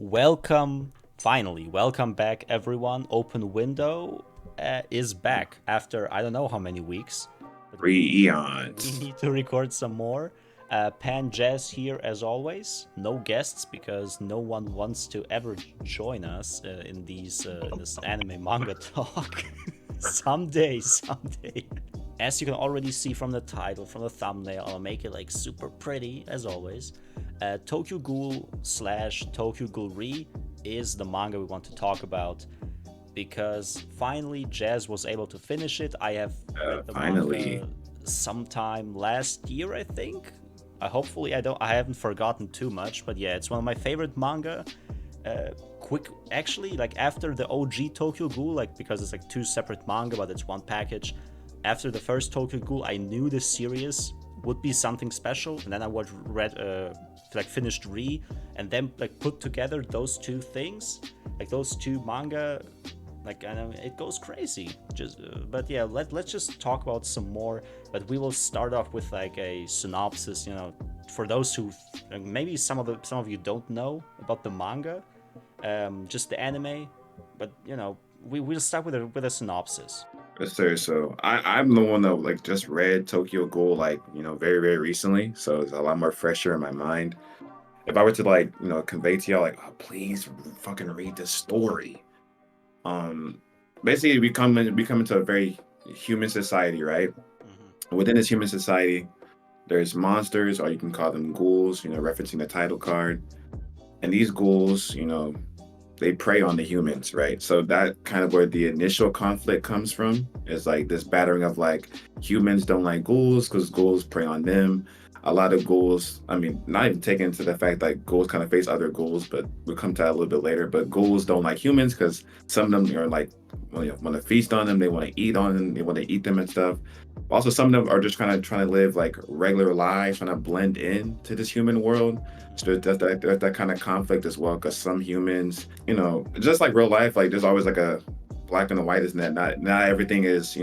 Welcome back, everyone. Open Window is back after I don't know how many weeks. But Three we eons. need to record some more. Pan Jazz here as always. No guests because no one wants to ever join us in this anime manga talk. Someday. As you can already see from the title, from the thumbnail, I'll make it like super pretty as always. Tokyo Ghoul slash Tokyo Ghoul Re is the manga we want to talk about because finally Jazz was able to finish it. I have read the Finally. manga sometime last year, I think. Hopefully I haven't forgotten too much, but yeah, it's one of my favorite manga. Quick, actually, like after the OG Tokyo Ghoul, like because it's like two separate manga, but it's one package. After the first Tokyo Ghoul, I knew this series would be something special, and then I finished Re, and then like put together those two things, like those two manga, like I know it goes crazy. But yeah, let's just talk about some more. But we will start off with like a synopsis, for those who maybe some of you don't know about the manga, just the anime, but we'll start with a synopsis. Yes, sir. So I'm the one that like just read Tokyo Ghoul like, very, very recently. So it's a lot more fresher in my mind. If I were to like, convey to y'all like, oh, please fucking read this story. Um Basically we come into a very human society, right? Mm-hmm. Within this human society, there's monsters, or you can call them ghouls, referencing the title card. And these ghouls, they prey on the humans, right? So that kind of where the initial conflict comes from is like this battering of like humans don't like ghouls because ghouls prey on them. A lot of ghouls, I mean, not even taking into the fact that ghouls kind of face other ghouls, but we'll come to that a little bit later. But ghouls don't like humans because some of them are like, well, want to feast on them, they want to eat on them, they want to eat them and stuff. Also, some of them are just kind of trying to live like regular lives, trying to blend in to this human world. So there's that kind of conflict as well, because some humans, just like real life, like there's always like a black and a white, isn't that? Not everything is,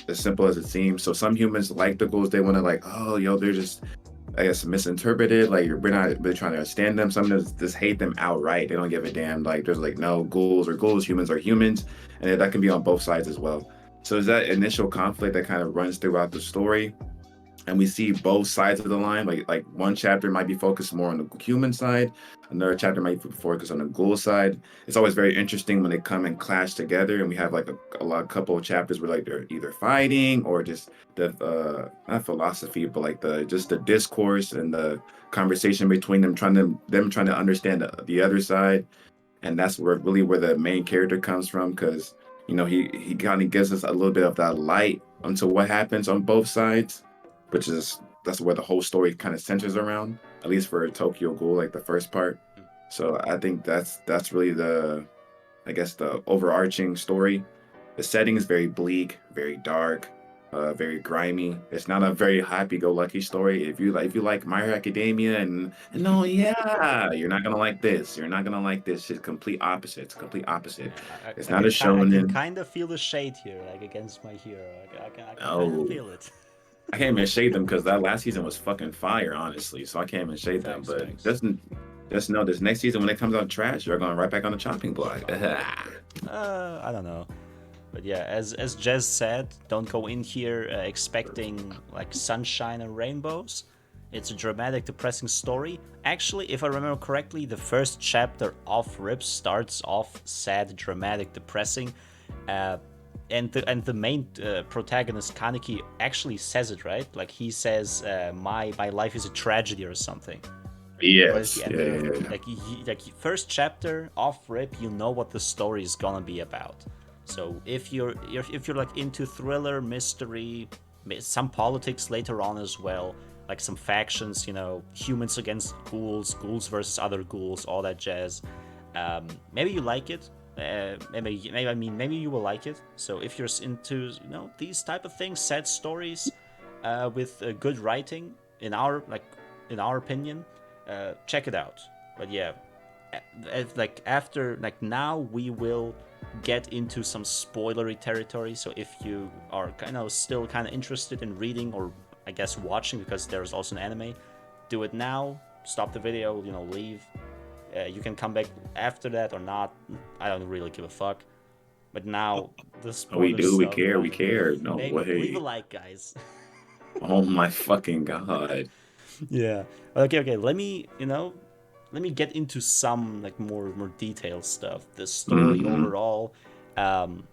as simple as it seems. So some humans like the ghouls, they want to like, oh, they're just, I guess, misinterpreted. Like we're not really trying to understand them. Some of them just hate them outright. They don't give a damn. Like there's like no, ghouls are ghouls, humans are humans, and that can be on both sides as well. So is that initial conflict that kind of runs throughout the story, and we see both sides of the line. Like one chapter might be focused more on the human side, another chapter might be focused on the ghoul side. It's always very interesting when they come and clash together, and we have like a couple of chapters where like they're either fighting or just the not philosophy, but like the just the discourse and the conversation between them, trying to understand the other side. And that's where the main character comes from, because he kind of gives us a little bit of that light onto what happens on both sides, which is that's where the whole story kind of centers around, at least for Tokyo Ghoul, like the first part. So I think that's really the, I guess, the overarching story. The setting is very bleak, very dark, very grimy. It's not a very happy-go-lucky story. If you like My Hero Academia and no, yeah, you're not gonna like this. You're not gonna like this. It's complete opposite. It's complete opposite. Yeah, It's not a I can shonen. kind of feel the shade here, like against my hero. I can kind of No, feel it. I can't even shade them because that last season was fucking fire, honestly. So I can't even shade them. Thanks, But thanks. just know this next season when it comes out trash, you're going right back on the chopping block. I don't know. But yeah, as Jez said, don't go in here expecting like sunshine and rainbows. It's a dramatic, depressing story. Actually, if I remember correctly, the first chapter of Rip starts off sad, dramatic, depressing, uh, and the main protagonist Kaneki actually says it right. Like he says, "My life is a tragedy" or something. Right at Yes, the end yeah, of yeah, yeah. like first chapter off Rip, you know what the story is gonna be about. So if you're like into thriller, mystery, some politics later on as well, like some factions, humans against ghouls, ghouls versus other ghouls, all that jazz. Maybe you like it. Maybe you will like it. So if you're into these type of things, sad stories, with good writing, in our opinion, check it out. But yeah, like after like now we will get into some spoilery territory. So if you are still kind of interested in reading, or I guess watching, because there's also an anime, do it now. Stop the video, leave. You can come back after that or not. I don't really give a fuck. But now the We spoiler do. We stuff. care. We care. No Maybe leave a way. like, guys. Oh my fucking god. Yeah. Okay. Okay. Let me get into some like more detailed stuff. The story Hmm. overall, um,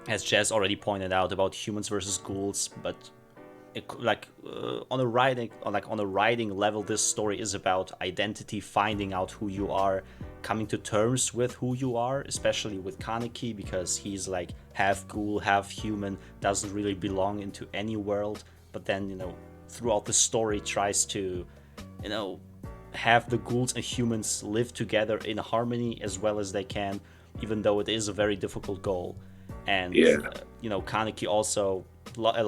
as Jess already pointed out about humans versus ghouls, but on a writing level, this story is about identity, finding out who you are, coming to terms with who you are, especially with Kaneki, because he's like half ghoul, half human, doesn't really belong into any world, but then throughout the story tries to you know have the ghouls and humans live together in harmony as well as they can, even though it is a very difficult goal. And Yeah. Kaneki also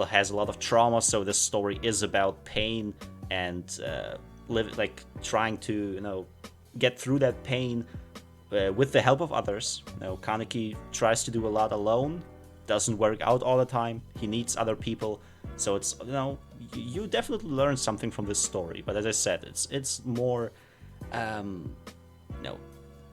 has a lot of trauma, so this story is about pain and trying to get through that pain with the help of others. Kaneki tries to do a lot alone, doesn't work out all the time. He needs other people, so it's you definitely learn something from this story. But as I said, it's more um, no,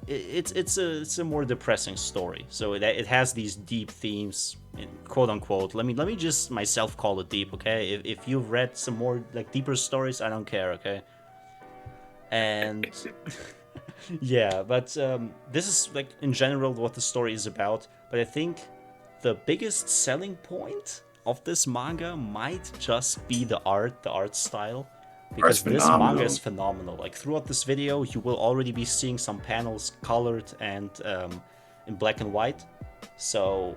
it's a more depressing story. So it has these deep themes, quote unquote. Let me just myself call it deep, okay? If you've read some more like deeper stories, I don't care, okay? And yeah, but this is like in general what the story is about. But I think the biggest selling point of this manga might just be the art style, Art's because this manga is phenomenal. phenomenal. Like throughout this video, you will already be seeing some panels colored and in black and white, so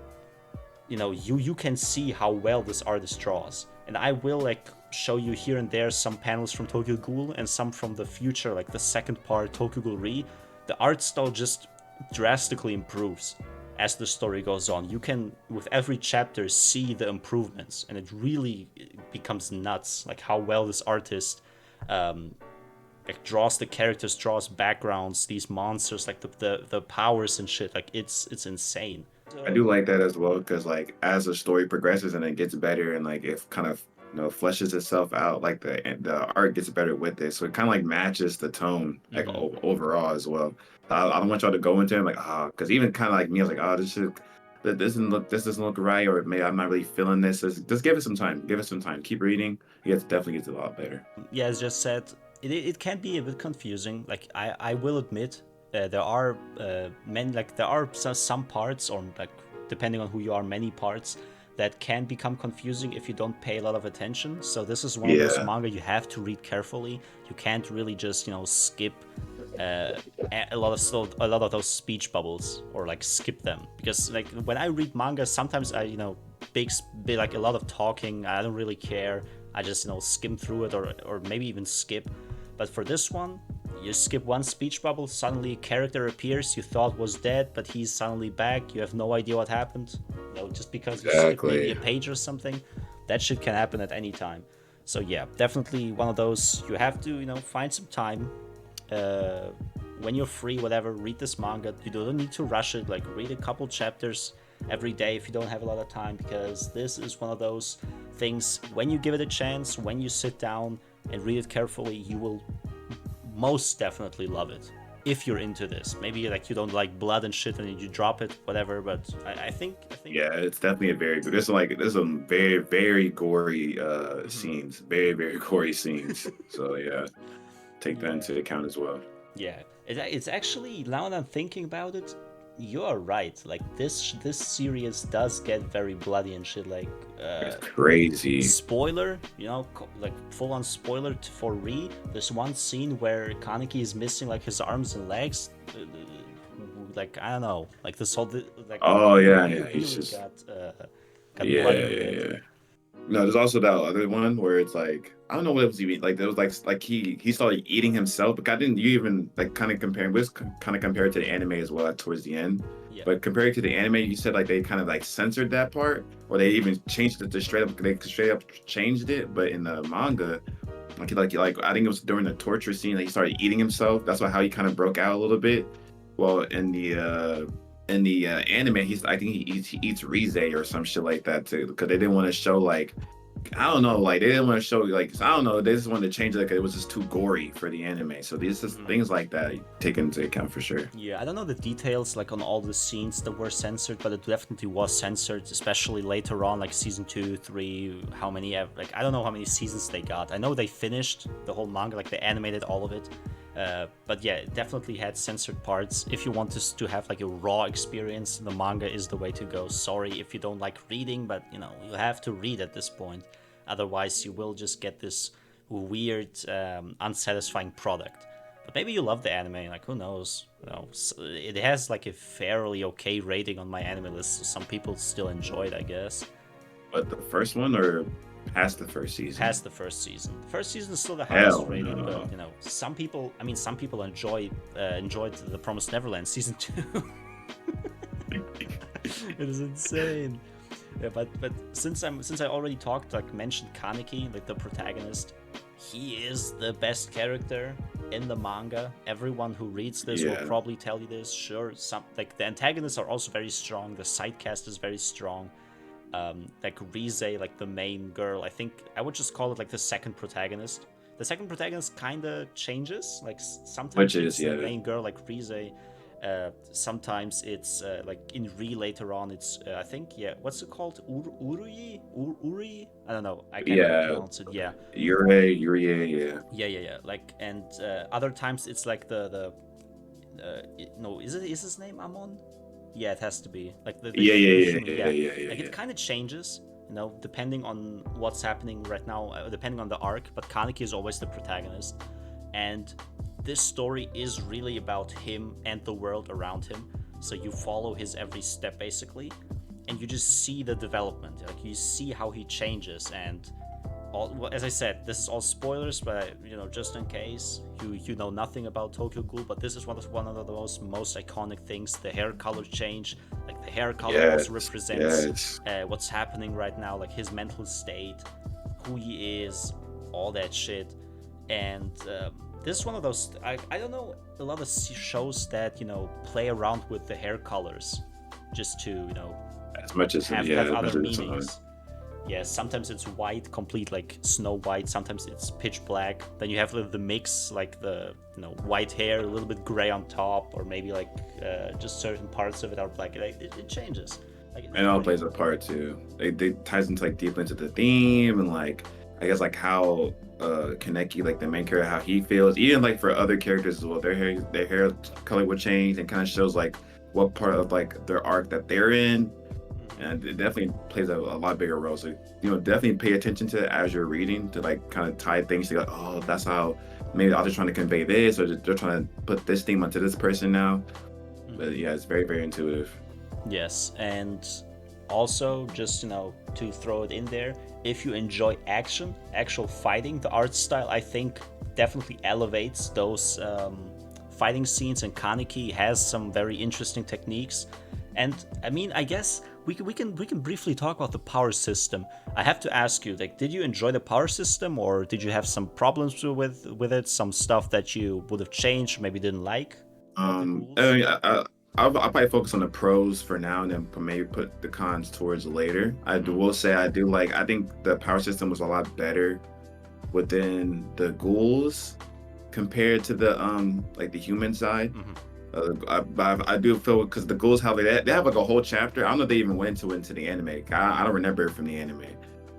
you can see how well this artist draws. And I will like show you here and there some panels from Tokyo Ghoul and some from the future, like the second part, Tokyo Ghoul Re. The art style just drastically improves as the story goes on. You can, with every chapter, see the improvements, and it really becomes nuts, like how well this artist um, like draws the characters, draws backgrounds, these monsters, like the powers and shit. Like it's insane. I do like that as well because like as the story progresses and it gets better and like it kind of fleshes itself out, like the art gets better with it, so it kind of like matches the tone like Mm-hmm. overall as well. I don't want y'all to go into it like because even kind of like me, I was like this doesn't look right, or maybe I'm not really feeling this. Just give it some time. Give it some time. Keep reading. It definitely gets a lot better. Yeah, as just said, it can be a bit confusing. Like I will admit, there are there are some parts, or like depending on who you are, many parts that can become confusing if you don't pay a lot of attention. So this is one of those Yeah, manga you have to read carefully. You can't really just skip uh, a lot of those speech bubbles, or like skip them, because like when I read manga, sometimes I big like a lot of talking. I don't really care. I just skim through it, or maybe even skip. But for this one, you skip one speech bubble, suddenly a character appears you thought was dead, but he's suddenly back. You have no idea what happened. Just because you skipped maybe a exactly. page or something, that shit can happen at any time. So yeah, definitely one of those you have to find some time uh, when you're free, whatever. Read this manga. You don't need to rush it. Like read a couple chapters every day if you don't have a lot of time, because this is one of those things. When you give it a chance, when you sit down and read it carefully, you will most definitely love it. If you're into this, maybe like you don't like blood and shit and you drop it, whatever. But I think. Yeah, it's definitely a very good. There's some very gory Mhm. scenes, very gory scenes. So yeah, take that Yeah. into account as well. Yeah, it's actually, now that I'm thinking about it, you are right. Like this series does get very bloody and shit. Like It's crazy. spoiler, like full on spoiler for Re. There's one scene where Kaneki is missing like his arms and legs. Like I don't know, like this whole like Oh it yeah, really yeah. He's really just got yeah, bloody with yeah, it. yeah. No, there's also that other one where it's like I don't know what it was even like. There was like he started eating himself, but I didn't you even like kind of compare. Was kind of compared to the anime as well towards the end. Yeah. But compared to the anime, you said like they kind of like censored that part, or they even changed it to straight up. They straight up changed it. But in the manga, like I think it was during the torture scene that he started eating himself. That's why how he kind of broke out a little bit. Well, in the anime, I think he eats rize or some shit like that too, because they didn't want to show like I don't know, like they didn't want to show like 'cause I don't know, they just wanted to change it, like it was just too gory for the anime. So these just Mhm. things like that you take into account for sure. Yeah, I don't know the details like on all the scenes that were censored, but it definitely was censored, especially later on, like season 2, 3, how many, like I don't know how many seasons they got. I know they finished the whole manga, like they animated all of it. But yeah, it definitely had censored parts. If you want to have like a raw experience, the manga is the way to go. Sorry if you don't like reading, but you know, you have to read at this point. Otherwise, you will just get this weird, unsatisfying product. But maybe you love the anime, like who knows? You know, it has like a fairly okay rating on my anime list, so some people still enjoy it, I guess. But the first one or past the first season? Past the first season. The first season is still the highest Hell rating, but no. you know, some people. I mean, some people enjoyed the Promised Neverland season 2. It is insane. Yeah, but since I already talked, like mentioned Kaneki, like the protagonist, he is the best character in the manga. Everyone who reads this will Yeah. probably tell you this. Sure, some like the antagonists are also very strong. The side cast is very strong. Like Rize, like the main girl, I think I would just call it like the second protagonist. The second protagonist kind of changes. Like Which sometimes is it's the yeah. main girl, like Rize. Sometimes it's like in Re later on. It's I think yeah. What's it called? Uri? I don't know. I can't really Yeah. pronounce it. Yeah, Yuri, yeah. yeah. Like and other times it's like no, is his name Amon? Yeah, it has to be like the Yeah, yeah, yeah, human. yeah, Yeah, yeah, yeah, like it yeah. kind of changes, you know, depending on what's happening right now, depending on the arc. But Kaneki is always the protagonist, and this story is really about him and the world around him. So you follow his every step basically, and you just see the development. Like you see how he changes and all, well, as I said, this is all spoilers, but you know, just in case you know nothing about Tokyo Ghoul, but this is one of the most iconic things. The hair color change, like the hair color also Yes, represents yes. what's happening right now, like his mental state, who he is, all that shit. And this is one of those I don't know a lot of shows that you know play around with the hair colors, just to you know As much as have as much other as it's on. meanings. Yeah, sometimes it's white, complete like Snow White. Sometimes it's pitch black. Then you have the mix, like the you know white hair, a little bit gray on top, or maybe like just certain parts of it are black. It changes. Like it's And it all pretty plays a cool. part too. They ties into like deep into the theme and like I guess like how Kaneki, like the main character, how he feels. Even like for other characters as well, their hair color would change and kind of shows like what part of like their arc that they're in. Hmm. And it definitely plays a lot bigger role. So definitely pay attention to it as you're reading to like kind of tie things together. Oh, that's how maybe the author's trying to convey this, or they're trying to put this theme onto this person now. But Hmm. yeah, it's very, very intuitive. Yes, and also just you know to throw it in there, if you enjoy action, actual fighting, the art style I think definitely elevates those fighting scenes, and Kaneki has some very interesting techniques. And I mean, I guess we can briefly talk about the power system. I have to ask you, like, did you enjoy the power system, or did you have some problems with it? Some stuff that you would have changed, or maybe didn't like about the I ghouls? mean, I'll probably focus on the pros for now, and then maybe put the cons towards later. Will Mm-hmm. say I do like. I think the power system was a lot better within the ghouls compared to the like the human side. Mm-hmm. I do feel because the ghouls have they have like a whole chapter. I don't know if they even went into the anime. I don't remember it from the anime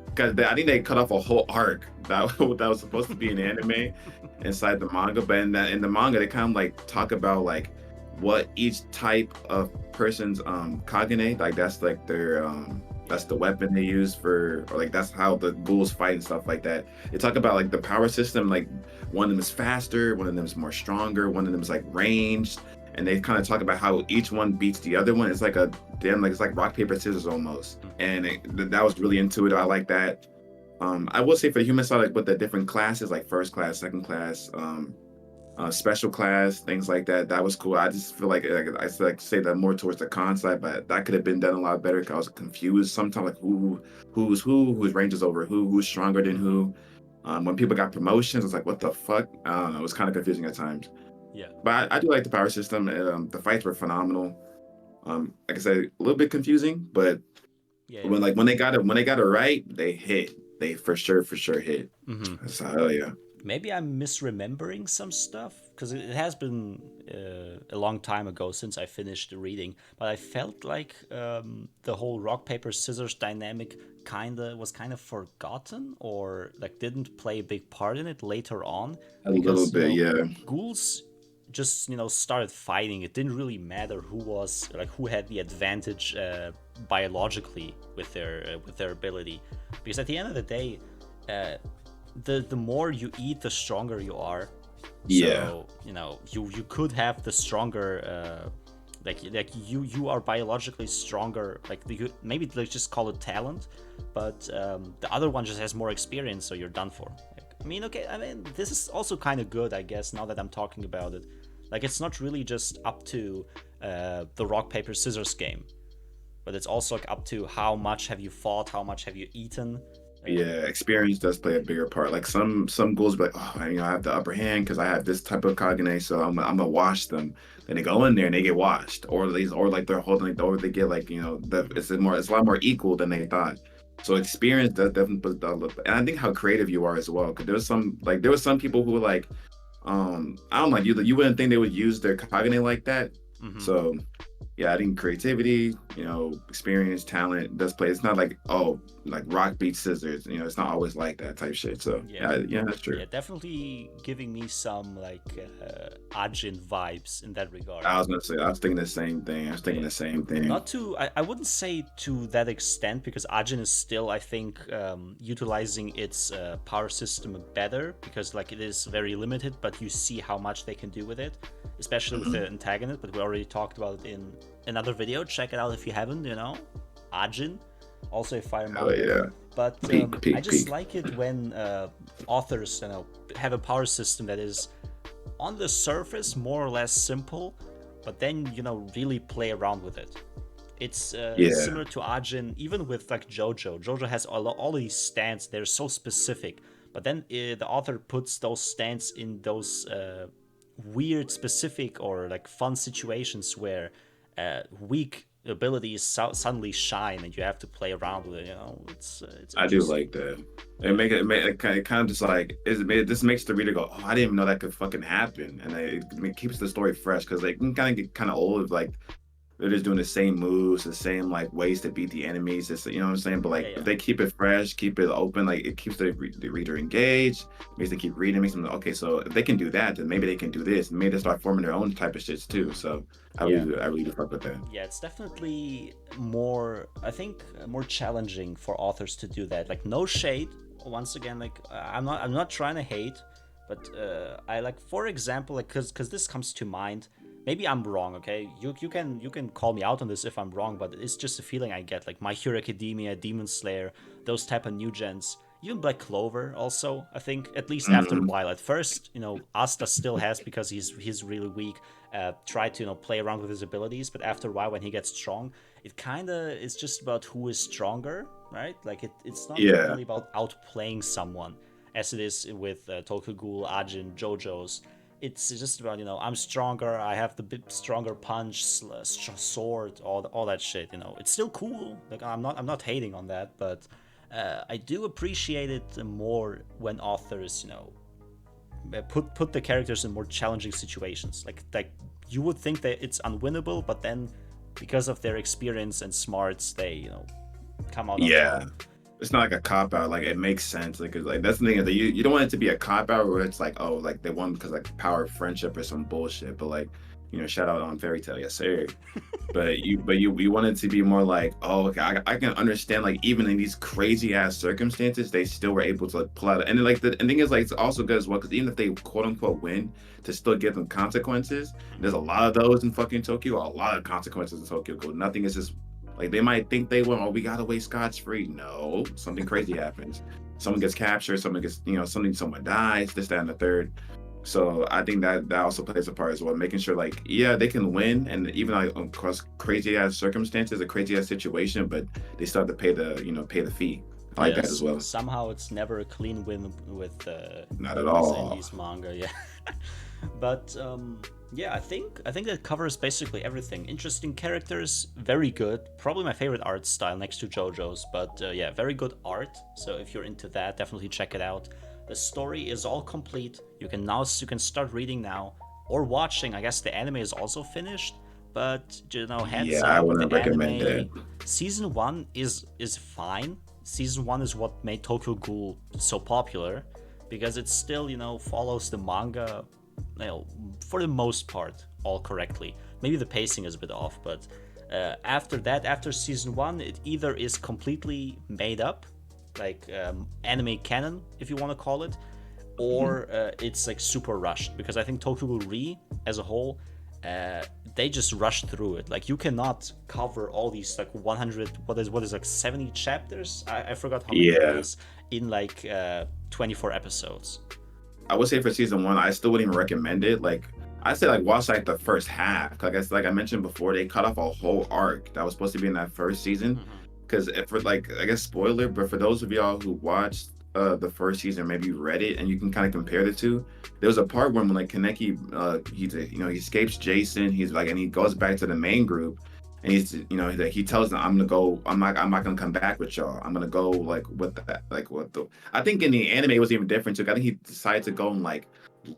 because I think they cut off a whole arc that that was supposed to be an anime inside the manga. But in the manga, they kind of like talk about like what each type of person's kagane, like that's like their Yeah. that's the weapon they use for, or like that's how the ghouls fight and stuff like that. They talk about like the power system, like one of them is faster, one of them is more stronger, one of them is like ranged, and they kind of talk about how each one beats the other one. It's like a damn like it's like rock paper scissors almost, and that was really intuitive. I like that. I will say for the human side, like with the different classes, like first class, second class, special class, things like that. That was cool. I just feel like I like say that more towards the con side, but that could have been done a lot better. 'Cause I was confused sometimes, like who's whose ranges over who's stronger than Mm-hmm. who. When people got promotions, I was like, what the fuck? I don't know. It was kind of confusing at times. Yeah. But I do like the power system. The fights were phenomenal. Like I said, a little bit confusing, but Yeah. when they got it right, they hit. they for sure hit. Hmm. So hell yeah. Maybe I'm misremembering some stuff because it has been a long time ago since I finished reading. But I felt like the whole rock paper scissors dynamic kind of forgotten or like didn't play a big part in it later on A little because bit, yeah. ghouls just started fighting. It didn't really matter who had the advantage biologically with their ability, because at the end of the day. Uh, the more you eat, the stronger you are. Yeah. So you could have the stronger you are biologically stronger. Like maybe let's just call it talent, but the other one just has more experience, so you're done for. Like, I mean, okay, I mean this is also kind of good, I guess. Now that I'm talking about it, like it's not really just up to the rock paper scissors game, but it's also like up to how much have you fought, how much have you eaten. Yeah, experience does play a bigger part. Like some ghouls be like, oh, I have the upper hand because I have this type of Kagane, so I'm gonna wash them. Then they go in there and they get washed, or like they're holding, like, or they get like Mhm. it's a lot more equal than they thought. So experience does definitely put the look, and I think how creative you are as well. Because there was some people who were like, I don't know, you wouldn't think they would use their Kagane like that. Mhm. So yeah, I think creativity, experience, talent does play. It's not like, oh, like rock beats scissors. It's not always like that type shit. So Yeah. yeah, that's true. Yeah, definitely giving me some like Ajin vibes in that regard. I was gonna say, I was thinking the same thing. I was thinking Yeah. the same thing. Not to, I wouldn't say to that extent because Ajin is still, I think, utilizing its power system better because like it is very limited, but you see how much they can do with it, especially with Hmm. the antagonist. But we already talked about it in another video. Check it out if you haven't. Ajin, also a fire Hell manga. yeah, But peak, I peak, just peak. like it when authors, have a power system that is on the surface more or less simple, but then really play around with it. It's Yeah, similar to Ajin, even with like JoJo. JoJo has all these stands. They're so specific, but then the author puts those stands in those weird, specific or like fun situations where weak abilities suddenly shine, and you have to play around with it. It's I do interesting. like that. It kind of just like this makes the reader go, oh, I didn't even know that could fucking happen, and it keeps the story fresh because they can kind of get kind of old if like they're just doing the same moves, the same like ways to beat the enemies. It's, you know what I'm saying? But Yeah, like if yeah. they keep it fresh, keep it open, like it keeps the reader engaged, makes them keep reading, makes them okay. So if they can do that, then maybe they can do this. Maybe they start forming their own type of shits too. Hmm. So Yeah. I really do fuck with that. Yeah, it's definitely more, I think, more challenging for authors to do that. Like, no shade. Once again, like, I'm not trying to hate, but I like, for example, like, cause this comes to mind. Maybe I'm wrong. Okay, you can call me out on this if I'm wrong, but it's just a feeling I get. Like My Hero Academia, Demon Slayer, those type of new gens. Even Black Clover, also, I think, at least after a Mhm. while. At first, Asta still has because he's really weak. Try to play around with his abilities, but after a while, when he gets strong, it kind of is just about who is stronger, right? Like it's not Yeah, really about outplaying someone, as it is with Tokyo Ghoul, Ajin, JoJo's. It's just about I'm stronger. I have the bit stronger punch, sword, all that shit. It's still cool. Like I'm not hating on that, but I do appreciate it more when authors put the characters in more challenging situations. Like you would think that it's unwinnable, but then because of their experience and smarts, they come out on yeah. top. It's not like a cop out. Like it makes sense. Like 'cause, like that's the thing is that you don't want it to be a cop out where it's like, oh, like they won because like power of friendship or some bullshit. But like, shout out on Fairy Tale, yes sir. But you want it to be more like, oh, okay, I can understand, like even in these crazy ass circumstances, they still were able to like pull out. And then, like the and thing is, like it's also good as well because even if they quote unquote win, to still give them consequences. There's a Hmm. lot of those in fucking Tokyo. A lot of consequences in Tokyo Ghoul. Nothing is just like they might think they win. Oh, we got away scotch free. No, something crazy happens. Someone gets captured. Someone gets, someone dies. This, that, and the third. So I think that also plays a part as well, making sure like, yeah, they can win, and even like across crazy ass circumstances, a crazy ass situation, but they still have to pay the fee. I like that as Yes, well. somehow it's never a clean win with Not at in all. these manga. Yeah, but Yeah, I think that covers basically everything. Interesting characters, very good. Probably my favorite art style next to JoJo's, but yeah, very good art. So if you're into that, definitely check it out. The story is all complete. You can start reading now or watching. I guess the anime is also finished, but heads Yeah, I up, wouldn't the recommend that. anime season 1 is fine. Season 1 is what made Tokyo Ghoul so popular because it still, follows the manga, you know, for the most part, all correctly. Maybe the pacing is a bit off, but after that, after season 1, it either is completely made up, like anime canon, if you want to call it, Mhm. or it's like super rushed. Because I think Tokyo Ghoul Re as a whole, they just rushed through it. Like you cannot cover all these like 100, what is like 70 chapters. I forgot how many it Yeah. is in like 24 episodes. I would say for season one, I still wouldn't even recommend it. Like I say, like watch like the first half. Like like I mentioned before, they cut off a whole arc that was supposed to be in that first season. Hmm. Because if for like I guess spoiler, but for those of y'all who watched the first season, maybe you read it and you can kind of compare the two. There was a part when like Kaneki he escapes Jason. He's like and he goes back to the main group. And he tells them, "I'm gonna go. I'm not gonna come back with y'all. I'm gonna go like with that, like what the I think in the anime it was even different too. I think he decided to go and like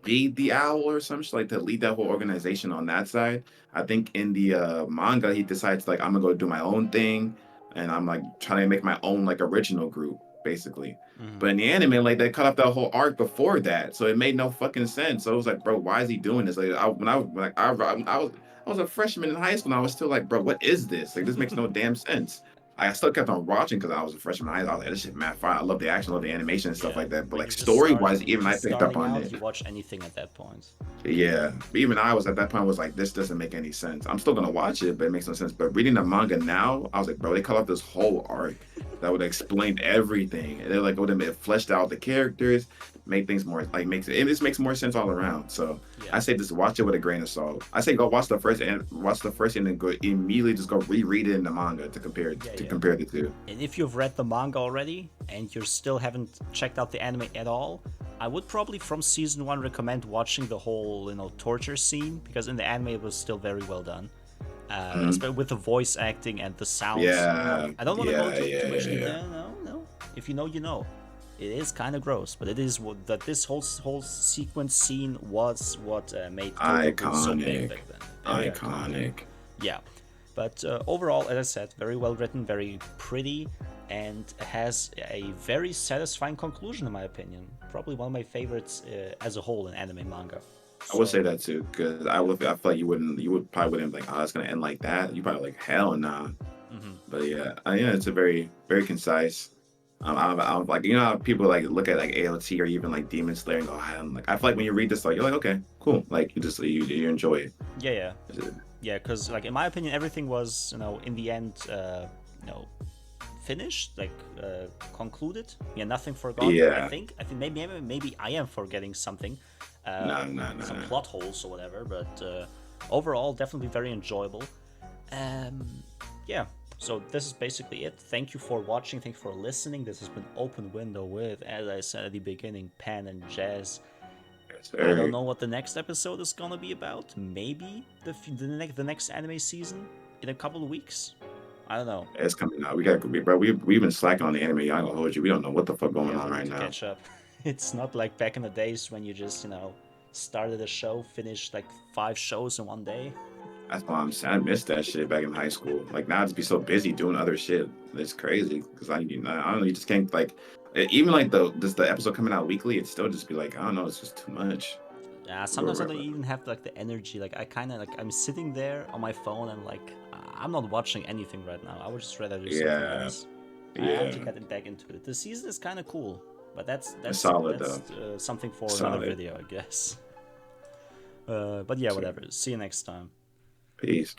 lead the owl or some shit, like to lead that whole organization on that side. I think in the manga he decides like I'm gonna go do my own thing and I'm like trying to make my own like original group basically. Hmm. But in the anime, like they cut off that whole arc before that, so it made no fucking sense. So it was like, bro, why is he doing this? Like, when I was like, I was a freshman in high school, and I was still like, bro, what is this? Like, this makes no damn sense. I still kept on watching because I was a freshman in high school. I was like, this shit, man, fine. I love the action, I love the animation and stuff Yeah, like that. But when like you're just story starting, wise, when you're even I just picked up starting on out, it. you watch anything at that point. Yeah, even I was at that point was like, this doesn't make any sense. I'm still gonna watch it, but it makes no sense. But reading the manga now, I was like, bro, they cut off this whole arc that would explain everything. And they're like, would have fleshed out the characters, make things more like makes it just makes more sense all around. So Yeah, I say just watch it with a grain of salt. I say go watch the first and then go immediately just go reread it in the manga to compare yeah, to yeah. compare the two. And if you've read the manga already and you still haven't checked out the anime at all, I would probably from season 1 recommend watching the whole, torture scene because in the anime it was still very well done. Mhm. Especially with the voice acting and the sounds. Yeah, I don't want to go yeah, too yeah, much yeah, deep yeah. there. No, no. If you know, you know. It is kind of gross, but it is what that this whole sequence scene was what made Tokyo Ghoul so big Iconic, back then. Very iconic. iconic. Yeah, but overall, as I said, very well written, very pretty, and has a very satisfying conclusion, in my opinion. Probably one of my favorites as a whole in anime manga. I would say So, that too, because I feel like you would probably wouldn't be like, oh, it's gonna end like that. You probably like, hell nah. mhm. But yeah, yeah, it's a very concise. I'm like, how people like look at like AOT or even like Demon Slayer and go, I'm like, I feel like when you read this, like, you're like, okay, cool. Like you enjoy it. Yeah, yeah, yeah. Because like in my opinion, everything was in the end you know finished, like concluded. Yeah, nothing forgotten. I Yeah, think. I think maybe I am forgetting something, no, no, no, some no. plot holes or whatever. But overall, definitely very enjoyable. Um, yeah. So this is basically it. Thank you for watching. Thank you for listening. This has been Open Window with, as I said at the beginning, Pan and Jazz. Yes, I don't sir. know what the next episode is gonna be about. Maybe the next anime season in a couple of weeks. I don't know. It's coming out. We got bro. We've been slacking on the anime. I ain't gonna hold you. We don't know what the fuck going Yeah, on we need right to now. catch up. It's not like back in the days when you just started a show, finished like 5 shows in one day. That's why I'm saying I missed that shit back in high school. Like now, I just be so busy doing other shit. It's crazy because I don't know. You just can't like even like the episode coming out weekly. It still just be like I don't know. It's just too much. Yeah, sometimes I don't even have like the energy. Like I kind of like I'm sitting there on my phone and like I'm not watching anything right now. I would just rather do something Yeah, else. I have yeah. to get back into it. The season is kind of cool, but that's It's that's solid that's though. something for another Solid. video, I guess. But yeah, So, whatever. See you next time. peace.